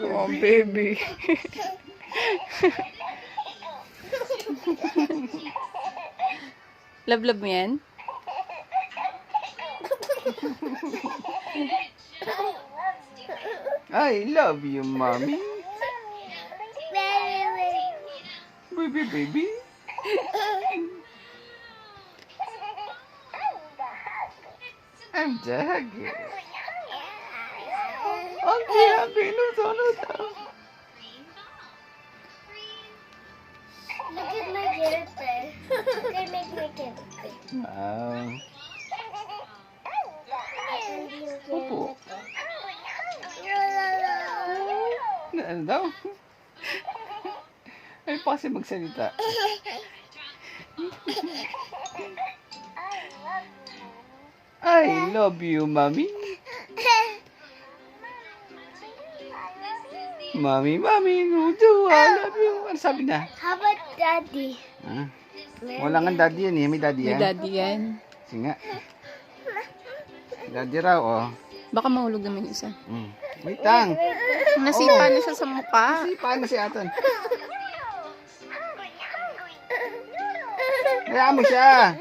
Oh, baby. Love mo yan? I love you, mommy. Baby, baby. I'm the hugger. Ang happy no sonod. Look at my character. Look at my character. Wow. Opo. Ano daw? Ay pa kasi magsalita. I love you, mommy. Mommy, mommy, Nudo, I love you. Ano sabi na? How about daddy? Ah, wala nga daddy yan eh. May daddy May yan. daddy yan. Kasi nga. Daddy raw, oh. Baka mahulog naman yung isa. Wait lang. Nasipa na siya sa mukha. Kasi paano si Aton? Kaya mo siya.